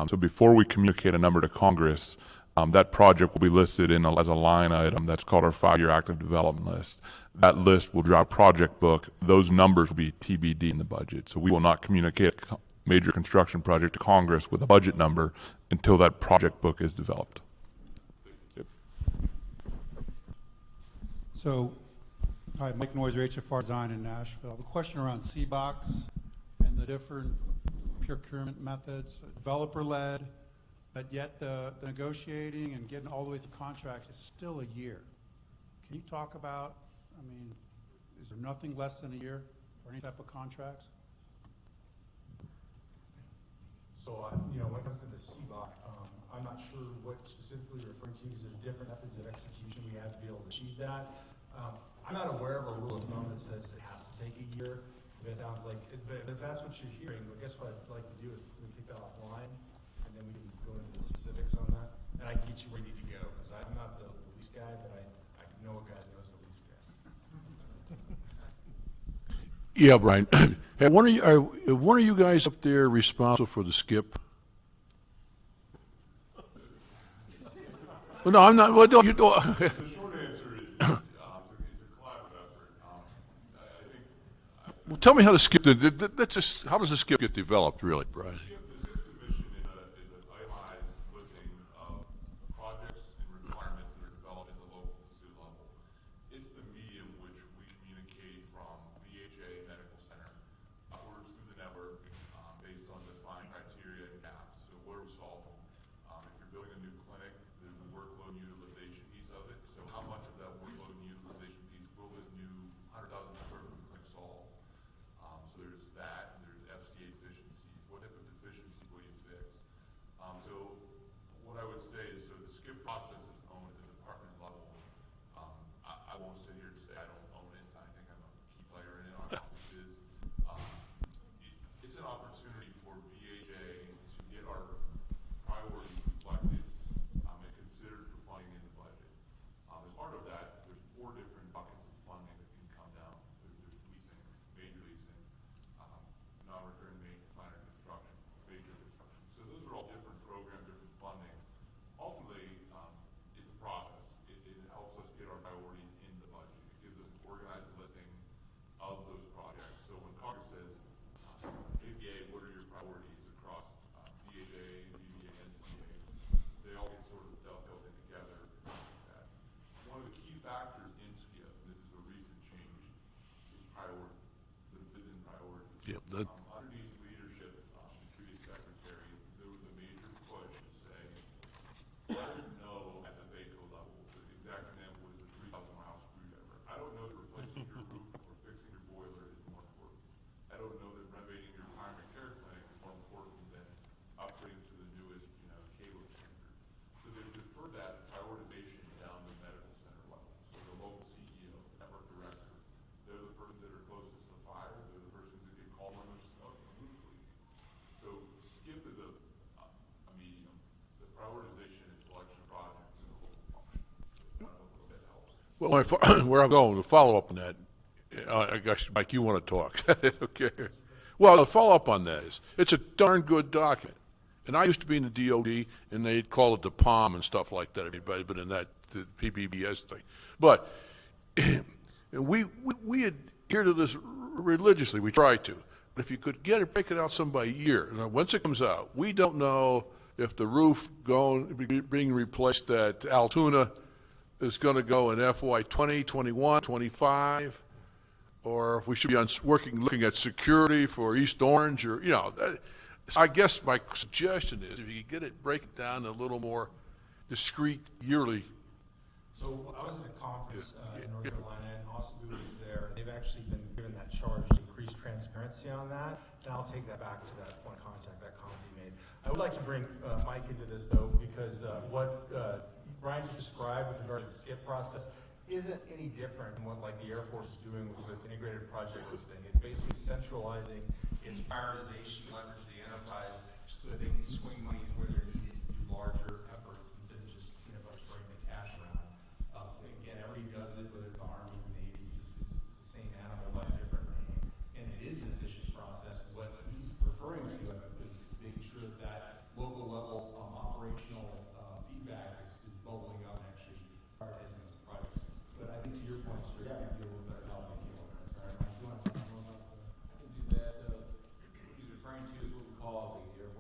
So before we communicate a number to Congress, that project will be listed as a line item that's called our 5-year active development list. That list will drop project book. Those numbers will be TBD in the budget. So we will not communicate a major construction project to Congress with a budget number until that project book is developed. Yep. So, hi, Mike Noiser, HFR Design in Nashville. The question around CBOX and the different procurement methods, developer-led, but yet the negotiating and getting all the way through contracts is still a year. Can you talk about, is there nothing less than a year for any type of contracts? So, when it comes to the CBOC, I'm not sure what specifically you're referring to, because there's different methods of execution we have to be able to achieve that. I'm not aware of a rule of thumb that says it has to take a year. If it sounds like, if that's what you're hearing, I guess what I'd like to do is we take that offline, and then we can go into the specifics on that. And I can get you where you need to go, because I'm not the lease guy, but I know a guy that knows the lease guy. Yeah, Brian. Hey, one of you guys up there responsible for the skip? Well, no, I'm not. Well, don't you do? The short answer is it's a collaborative effort. I think Well, tell me how the skip. That's just how does the skip get developed, really, Brian? the SIP submission is an itemized listing of projects and requirements that are developed at the local facility level. It's the medium which we communicate from VHA Medical Center upwards through the network based on defined criteria and gaps. So what are we solving? If you're building a new clinic, there's the workload and utilization piece of it. So how much of that workload and utilization piece will this new 100,000 square foot clinic solve? So there's that. There's FCA deficiencies. What type of deficiency will you fix? So what I would say is, so the skip process is owned at the department level. I won't sit here and say I don't own it. I think I'm a key player in it. Our office is. It's an opportunity for VHA to get our priorities reflected and considered for funding in the budget. As part of that, there's 4 different buckets of funding that can come down. There's leasing, major leasing, non-recurring maintenance, minor construction, major construction. So those are all different programs, different funding. Ultimately, it's a process. It helps us get our priorities in the budget. It gives us an organized listing of those projects. So when Congress says, JPA, what are your priorities across DHA, DVA, NCA? They all get sort of built in together. One of the key factors in SKIP, and this is a recent change, is priority, the vision priority. Yep. Underneath leadership, the previous secretary, there was a major push to say, I don't know at the VACO level, the exact example is a 3,000-mile screwdriver. I don't know that replacing your roof or fixing your boiler is more important. I don't know that renovating your primary care clinic is more important than upgrading to the newest, cable standard. So they've deferred that prioritization down to the medical center level. So the local CEO, network director, they're the persons that are closest to the fire. They're the persons that get called when there's a roof leak. So SKIP is a medium. The prioritization and selection of projects is a local function. So I don't know if that helps. Well, where I'm going to follow up on that, I guess, Mike, you want to talk? Okay. Well, the follow up on that is it's a darn good document. And I used to be in the DOD, and they'd call it the POM and stuff like that. Everybody, but in that the PBBS thing. But we adhere to this religiously. We try to. But if you could break it out some by year. Now, once it comes out, we don't know if the roof being replaced at Altoona is going to go in FY 20, 21, 25, or if we should be looking at security for East Orange, or I guess my suggestion is if you could break it down a little more discrete yearly. So I was at a conference in North Carolina, and Austin Bowie was there. They've actually been given that charge to increase transparency on that, and I'll take that back to that point of contact that comment you made. I would like to bring Mike into this, though, because what Brian just described with regard to the SKIP process isn't any different than what the Air Force is doing with its integrated project listing. It's basically centralizing its prioritization, leverage the enterprise so that they can swing monies where they're needed to do larger efforts instead of just spraying the cash around. Again, everybody does it, whether it's the Army, the Navy, it's the same animal by a different name. And it is an efficient process. What he's referring to is making sure that local level operational feedback is bubbling up and actually prioritizing those projects. But I think to your point, sir, yeah, maybe a little better help making it work. Right? Do you want to talk more about that? I can do that. What he's referring to is what we call the Air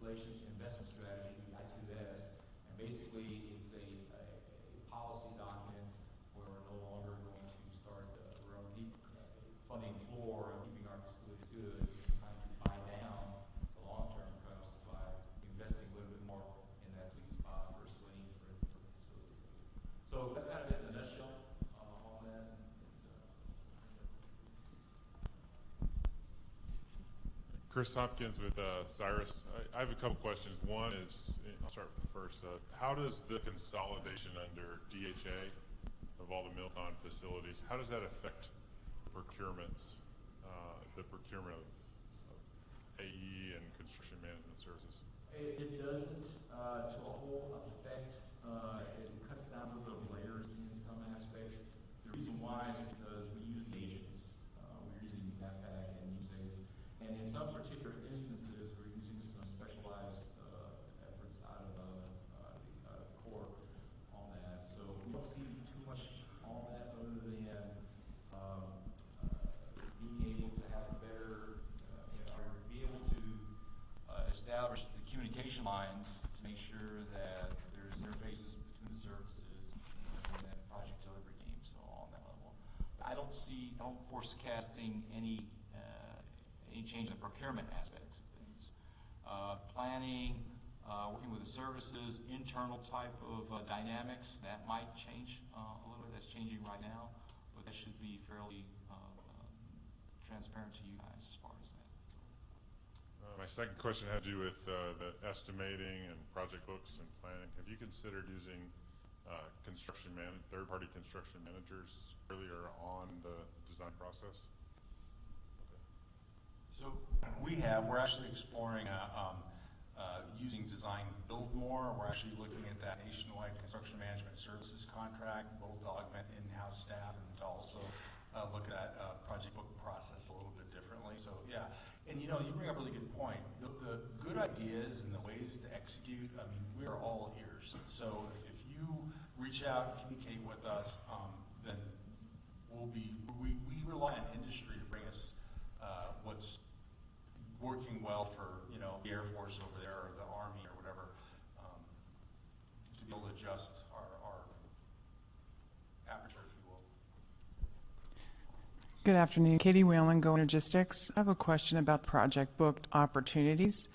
installation investment strategy, the I2S, and basically it's a policy document where we're no longer going to start funding floor and keeping our facilities good, trying to buy down the long-term costs by investing a little bit more in that sweet spot versus waiting for the facility. So that's kind of it in a nutshell on that. Chris Hopkins with Cyrus. I have a couple questions. One is, I'll start with the first. How does the consolidation under DHA of all the MILCON facilities, how does that affect procurements, the procurement of AE and construction management services? It doesn't to a whole effect. It cuts down a little bit of layers in some aspects. The reason why is because we use agents. We're using NAPAC and USAID. And in some particular instances, we're using some specialized efforts out of the Corps on that. So we don't see too much on that other than being able to have a better, or be able to establish the communication lines to make sure that there's interfaces between the services and that project delivery game. So on that level, I don't forecasting any change in the procurement aspects of things. Planning, working with the services, internal type of dynamics, that might change a little bit. That's changing right now, but that should be fairly transparent to you guys as far as that. My second question had to do with the estimating and project books and planning. Have you considered using third-party construction managers earlier on the design process? So we're actually exploring using design build more. We're actually looking at that nationwide construction management services contract, both to augment in-house staff and to also look at that project book process a little bit differently. So yeah, and you bring up a really good point. The good ideas and the ways to execute, I mean, we are all ears. So if you reach out and communicate with us, then we rely on industry to bring us what's working well for the Air Force over there or the Army or whatever, to be able to adjust our aperture, if you will. Good afternoon, Katie Whalen, Go Energistics. I have a question about project booked opportunities.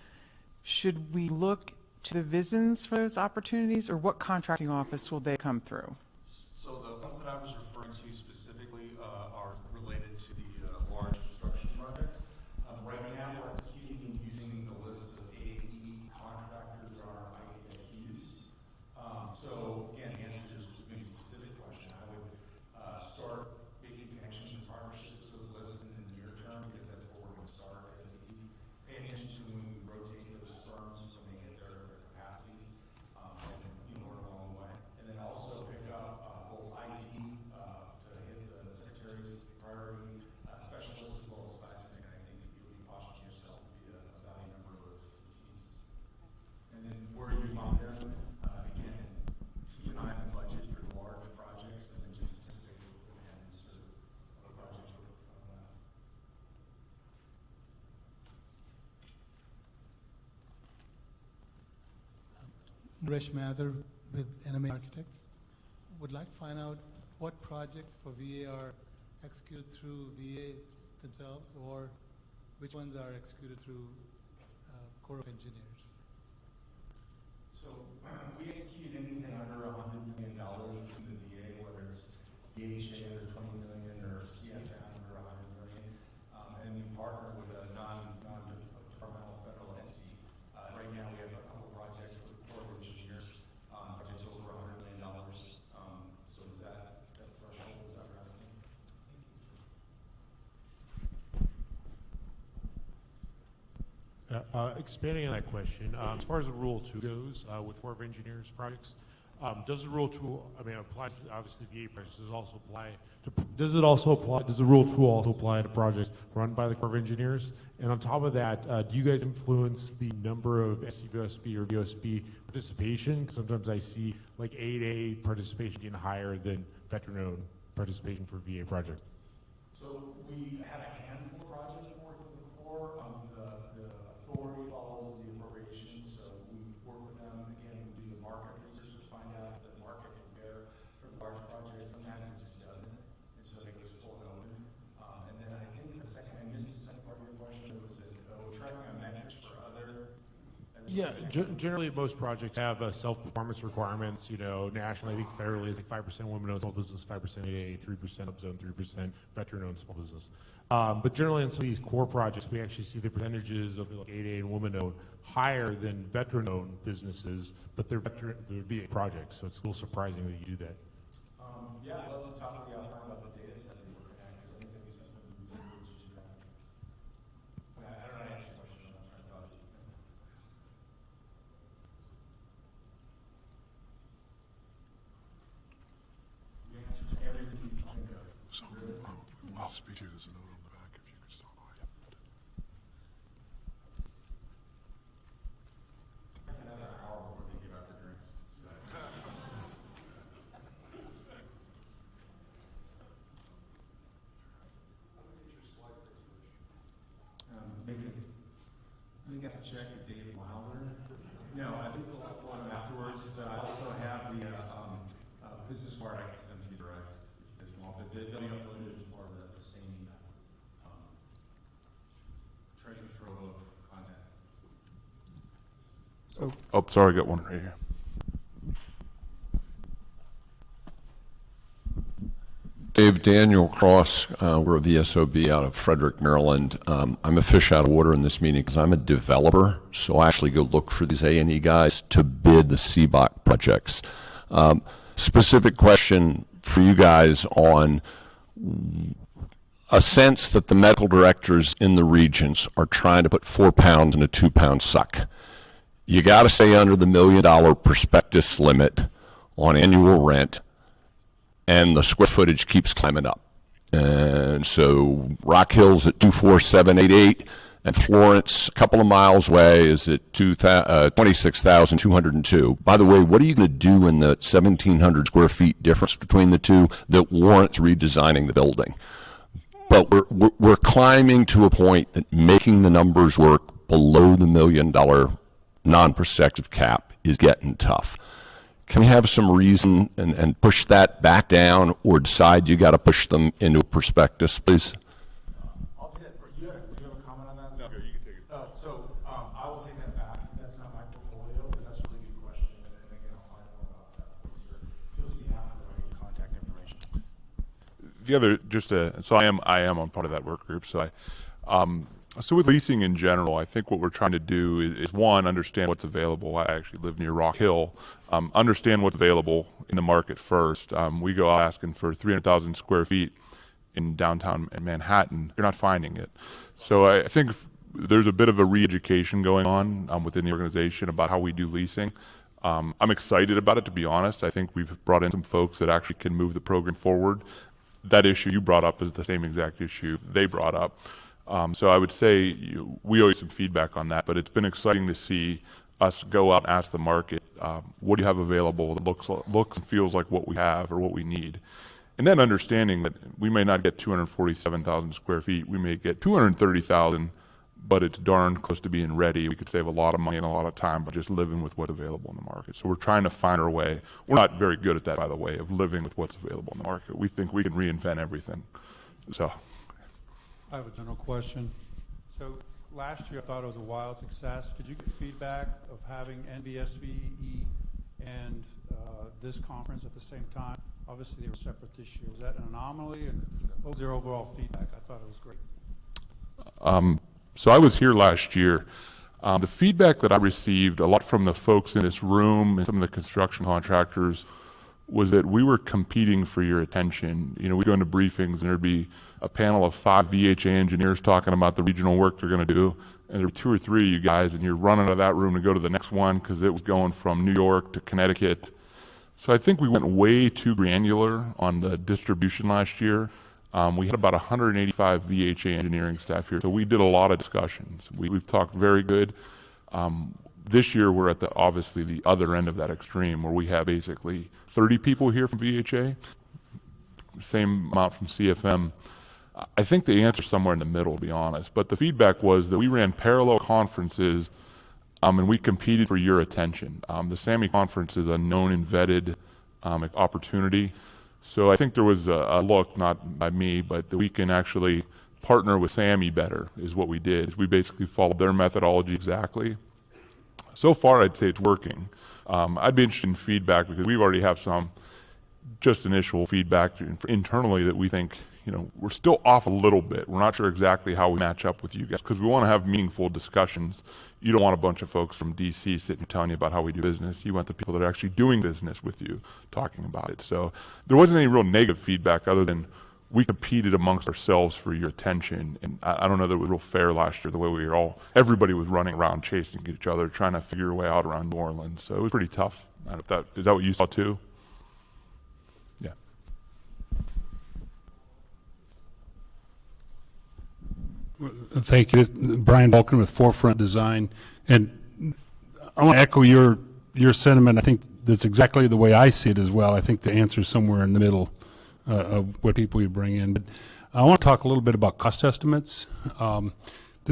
Should we look to the VISNs for those opportunities, or what contracting office will they come through? So the ones that I was referring to specifically are related to the large construction projects. Right now, we're executing using the list of AE contractors that are IAQs. So again, the answer to this was a specific question. I would start making connections and partnerships with those lists in the near term, because that's where we're going to start. It's easy. Pay attention to when we rotate those firms when they get their capacities, and work along the way. And then also pick up both IT to hit the secretary's priority specialists, as well as seismic. And I think you would be cautioning yourself to be a valued member of those teams. And then where you find them, again, keep an eye on the budget for the large projects, and then just anticipate what demands for the project from that. Naresh Mather with NMA Architects. Would like to find out what projects for VA are executed through VA themselves, or which ones are executed through Corps of Engineers. So we execute anything under $100 million from the VA, whether it's DHA under $20 million or CFM under $100 million, and we partner with a non-departmental federal entity. Right now, we have a couple projects with the Corps of Engineers, projects over $100 million. So is that threshold? Is that what you're asking? Expanding on that question, as far as the Rule 2 goes with Corps of Engineers projects, does the Rule 2, applies to obviously VA projects, does the Rule 2 also apply to projects run by the Corps of Engineers? And on top of that, do you guys influence the number of SCVOSB or VOSB participation? Sometimes I see like 8A participation being higher than veteran-owned participation for VA projects. So we have a handful of projects working with the Corps. The authority follows the appropriations Yeah, generally most projects have self-performance requirements. You know, nationally, I think federally is like 5% women-owned small business, 5% AA, 3% upzone, 3% veteran-owned small business. But generally on some of these core projects, we actually see the percentages of like 8A and women-owned higher than veteran-owned businesses, but they're VA projects, so it's a little surprising that you do that. Yeah, on top of the, I'll talk about the data set that you're looking at, because I think the assessment would be good to do that. I don't know how to answer your question, I'm trying to tell you. You answered everything you can go. So, I'll speak to you. There's a note on the back if you could stop by. Another hour before they give out the drinks. I think I have to check with David Wilder. No, I think we'll upload them afterwards. I also have the business card I can send them to you direct as well. But they'll be uploaded as part of the same treasure trove of content. Oh, sorry, I got one right here. Dave, Daniel Cross, we're a VSOB out of Frederick, Maryland. I'm a fish out of water in this meeting because I'm a developer, so I actually go look for these A&E guys to bid the CBOC projects. Specific question for you guys on a sense that the medical directors in the regions are trying to put 4 pounds in a 2-pound suck. You got to stay under the $1 million prospectus limit on annual rent, and the square footage keeps climbing up. And so Rock Hill's at 24788, and Florence, a couple of miles away, is at 26,202. By the way, what are you going to do in the 1,700 square feet difference between the two that warrants redesigning the building? But we're climbing to a point that making the numbers work below the $1 million non-prospective cap is getting tough. Can we have some reason and push that back down, or decide you got to push them into a prospectus, please? I'll take that. Do you have a comment on that? No, you can take it. I will take that back. That's not my portfolio, but that's a really good question. And again, I'll find more about that for you, sir. Feel free to have contact information. The other, so I am on part of that work group. So so with leasing in general, I think what we're trying to do is one, understand what's available. I actually live near Rock Hill. Understand what's available in the market first. We go out asking for 300,000 square feet in downtown Manhattan. You're not finding it. So I think there's a bit of a re-education going on within the organization about how we do leasing. I'm excited about it, to be honest. I think we've brought in some folks that actually can move the program forward. That issue you brought up is the same exact issue they brought up. So I would say we owe you some feedback on that, but it's been exciting to see us go out and ask the market, what do you have available that looks and feels like what we have or what we need? And then understanding that we may not get 247,000 square feet, we may get 230,000, but it's darn close to being ready. We could save a lot of money and a lot of time by just living with what's available in the market. So we're trying to find our way. We're not very good at that, by the way, of living with what's available in the market. We think we can reinvent everything. So. I have a general question. So last year I thought it was a wild success. Did you get feedback of having NVSBE and this conference at the same time? Obviously they were separate this year. Was that an anomaly, and what was their overall feedback? I thought it was great. So I was here last year. The feedback that I received a lot from the folks in this room and some of the construction contractors was that we were competing for your attention. You know, we go into briefings and there'd be a panel of 5 VHA engineers talking about the regional work they're going to do, and there were 2 or 3 of you guys, and you're running out of that room to go to the next one because it was going from New York to Connecticut. So I think we went way too granular on the distribution last year. We had about 185 VHA engineering staff here, so we did a lot of discussions. We've talked very good. This year we're at obviously the other end of that extreme, where we have basically 30 people here from VHA, same amount from CFM. I think the answer's somewhere in the middle, to be honest. But the feedback was that we ran parallel conferences, and we competed for your attention. The SAMI conference is a known and vetted opportunity. So I think there was a look, not by me, but that we can actually partner with SAMI better is what we did. We basically followed their methodology exactly. So far, I'd say it's working. I'd be interested in feedback because we already have some just initial feedback internally that we think, we're still off a little bit. We're not sure exactly how we match up with you guys because we want to have meaningful discussions. You don't want a bunch of folks from DC sitting telling you about how we do business. You want the people that are actually doing business with you talking about it. So there wasn't any real negative feedback other than we competed amongst ourselves for your attention. And I don't know that it was real fair last year, the way everybody was running around chasing each other, trying to figure a way out around New Orleans. So it was pretty tough. I don't know if is that what you saw too? Yeah. Thank you. This is Brian Vulcan with Forefront Design. And I want to echo your sentiment. I think that's exactly the way I see it as well. I think the answer is somewhere in the middle of what people you bring in. But I want to talk a little bit about cost estimates.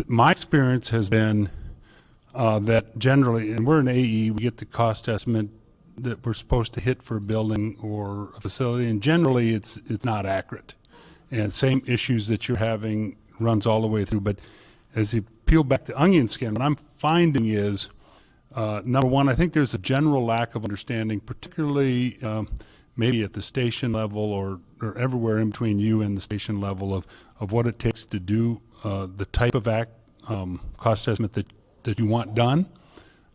My experience has been that generally, and we're an AE, we get the cost estimate that we're supposed to hit for a building or a facility, and generally it's not accurate. And same issues that you're having runs all the way through. But as you peel back the onion skin, what I'm finding is, number one, I think there's a general lack of understanding, particularly maybe at the station level or everywhere in between you and the station level of what it takes to do the type of cost estimate that you want done,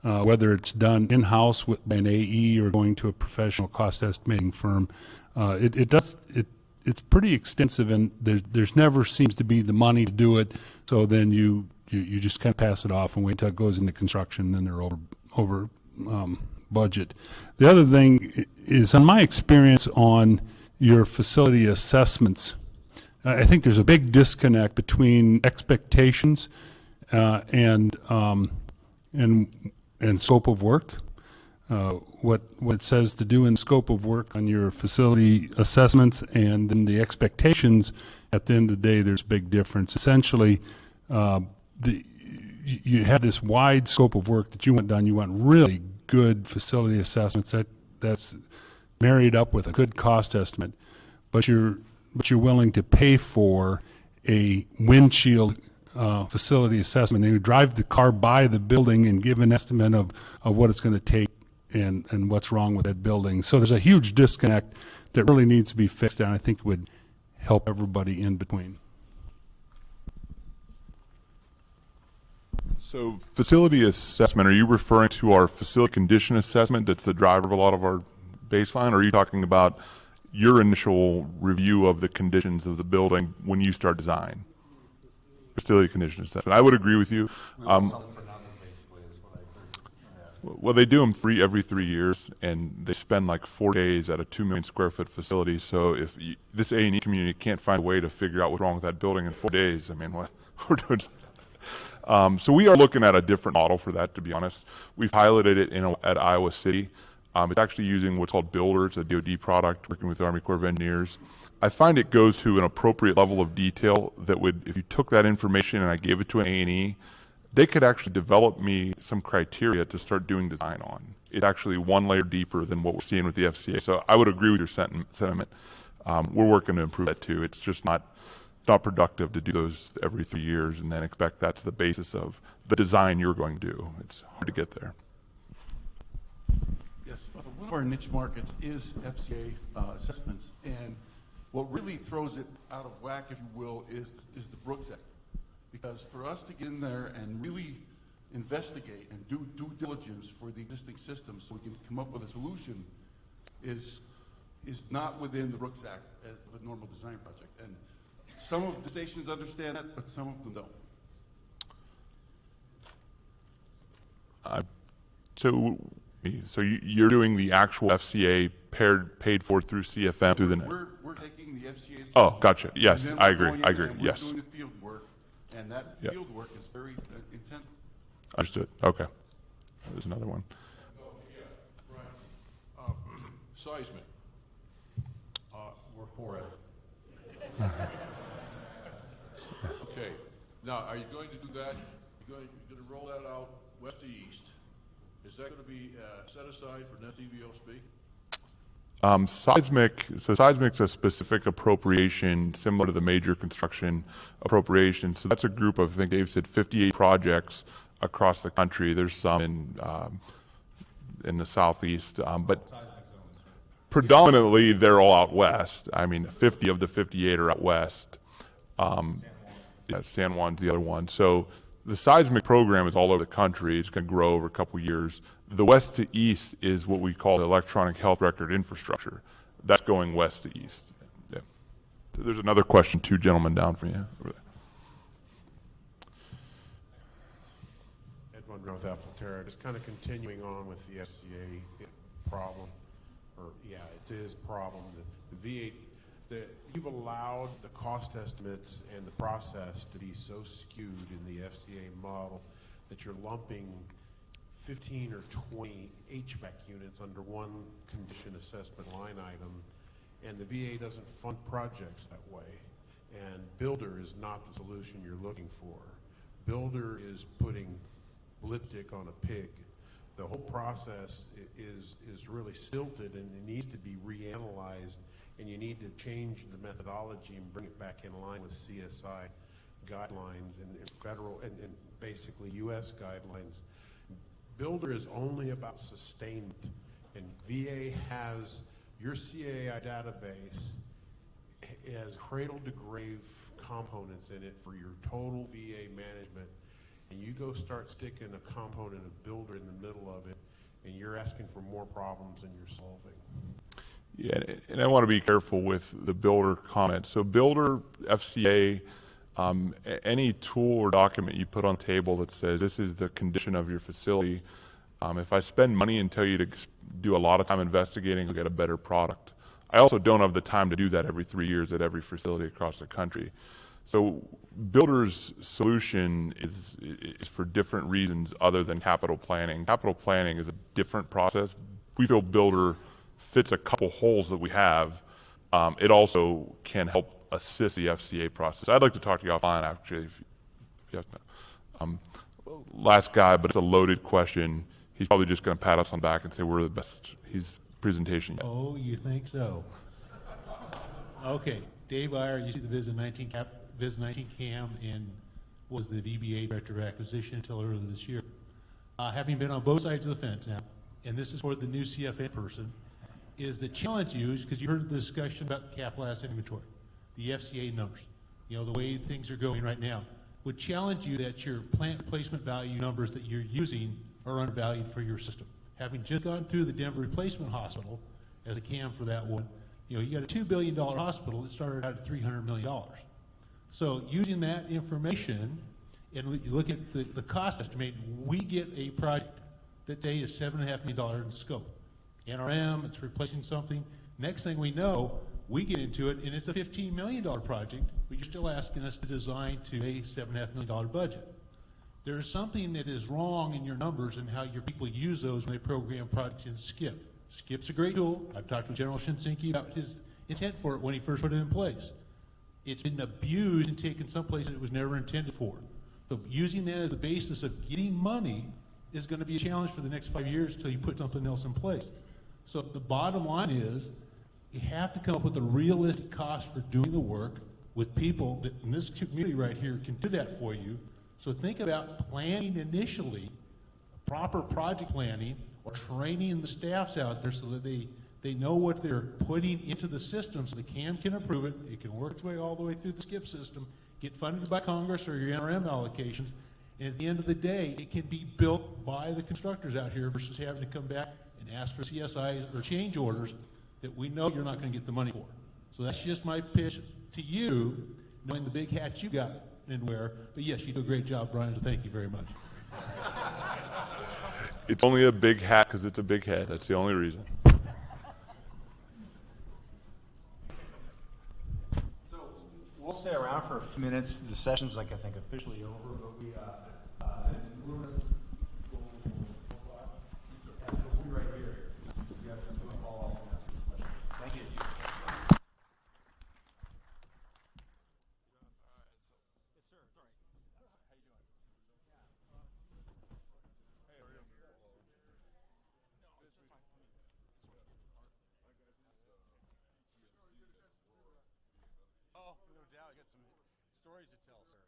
whether it's done in-house by an AE or going to a professional cost estimating firm. It's pretty extensive, and there's never seems to be the money to do it. So then you just kind of pass it off and wait till it goes into construction, and then they're over budget. The other thing is, on my experience on your facility assessments, I think there's a big disconnect between expectations and scope of work. What it says to do in scope of work on your facility assessments, and then the expectations. At the end of the day, there's a big difference. Essentially, you have this wide scope of work that you want done. You want really good facility assessments that's married up with a good cost estimate, but you're willing to pay for a windshield facility assessment. And you drive the car by the building and give an estimate of what it's going to take and what's wrong with that building. So there's a huge disconnect that really needs to be fixed, and I think would help everybody in between. So facility assessment, are you referring to our facility condition assessment that's the driver of a lot of our baseline, or are you talking about your initial review of the conditions of the building when you start design? Facility condition assessment. I would agree with you. Well, they do them every 3 years, and they spend like 4 days at a 2 million square foot facility. So if this A&E community can't find a way to figure out what's wrong with that building in 4 days, I mean, what we're doing. So we are looking at a different model for that, to be honest. We've piloted it at Iowa City. It's actually using what's called Builder. It's a DoD product, working with the Army Corps of Engineers. I find it goes to an appropriate level of detail that would, if you took that information and I gave it to an A&E, they could actually develop me some criteria to start doing design on. It's actually one layer deeper than what we're seeing with the FCA. So I would agree with your sentiment. We're working to improve that too. It's just not productive to do those every 3 years and then expect that's the basis of the design you're going to do. It's hard to get there. Yes, one of our niche markets is FCA assessments, and what really throws it out of whack, if you will, is the Brooks Act. Because for us to get in there and really investigate and do due diligence for the existing system so we can come up with a solution is not within the Brooks Act of a normal design project. And some of the stations understand that, but some of them don't. So you're doing the actual FCA paid for through CFM through the net? We're taking the FCA system. Oh, gotcha. Yes, I agree. Yes. We're doing the field work, and that field work is very intense. Understood. Okay. There's another one. Brian, seismic. We're for it. Okay. Now, are you going to do that? You're going to roll that out west to east. Is that going to be set aside for net DVOSB? Seismic's a specific appropriation similar to the major construction appropriation. So that's a group of, I think Dave said, 58 projects across the country. There's some in the southeast, but predominantly they're all out west. I mean, 50 of the 58 are out west. Yeah, San Juan's the other one. So the seismic program is all over the country. It's going to grow over a couple years. The west to east is what we call the electronic health record infrastructure. That's going west to east. Yeah. So there's another question, two gentlemen down from you. Over there. Ed Monroe with Alpha just kind of continuing on with the FCA problem, or yeah, it is a problem. The VA, you've allowed the cost estimates and the process to be so skewed in the FCA model that you're lumping 15 or 20 HVAC units under one condition assessment line item, and the VA doesn't fund projects that way. And Builder is not the solution you're looking for. Builder is putting lipstick on a pig. The whole process is really stilted, and it needs to be reanalyzed, and you need to change the methodology and bring it back in line with CSI guidelines and federal and basically U.S. guidelines. Builder is only about sustainment, and VA has your CAI database has cradle to grave components in it for your total VA management, and you go start sticking a component of Builder in the middle of it, and you're asking for more problems than you're solving. Yeah, and I want to be careful with the Builder comment. So Builder, FCA, any tool or document you put on the table that says this is the condition of your facility, if I spend money and tell you to do a lot of time investigating, you'll get a better product. I also don't have the time to do that every 3 years at every facility across the country. So Builder's solution is for different reasons other than capital planning. Capital planning is a different process. We feel Builder fits a couple holes that we have. It also can help assist the FCA process. I'd like to talk to you offline, actually. If you have last guy, but it's a loaded question. He's probably just going to pat us on the back and say we're the best. He's presentation yet. Oh, you think so? Okay, Dave Iyer, you see the Viz 19 cam and was the VBA director of acquisition until earlier this year. Having been on both sides of the fence now, and this is for the new CFA person, is the challenge used, because you heard the discussion about capital asset inventory, the FCA numbers, you know, the way things are going right now, would challenge you that your plant placement value numbers that you're using are undervalued for your system. Having just gone through the Denver Replacement Hospital as a cam for that one, you know, you got a $2 billion hospital that started out at $300 million. So using that information, and you look at the cost estimate, we get a project that say is $7.5 million in scope. NRM, it's replacing something. Next thing we know, we get into it, and it's a $15 million project, but you're still asking us to design to a $7.5 million budget. There's something that is wrong in your numbers and how your people use those when they program projects in SCIP. SCIP's a great tool. I've talked with General Shinsinki about his intent for it when he first put it in place. It's been abused and taken someplace that it was never intended for. So using that as the basis of getting money is going to be a challenge for the next 5 years until you put something else in place. So the bottom line is you have to come up with a realistic cost for doing the work with people that in this community right here can do that for you. So think about planning initially, proper project planning, or training the staffs out there so that they know what they're putting into the system so the CAM can approve it, it can work its way all the way through the SCIP system, get funded by Congress or your NRM allocations, and at the end of the day, it can be built by the constructors out here versus having to come back and ask for CSIs or change orders that we know you're not going to get the money for. So that's just my pitch to you, knowing the big hat you got and wear. But yes, you do a great job, Brian, so thank you very much. It's only a big hat because it's a big head. That's the only reason. So we'll stay around for a few minutes. The session's, like, I think, officially over, but we're going to go right here. You have to follow up and ask these questions. Thank you. Oh, no doubt. I got some stories to tell, sir.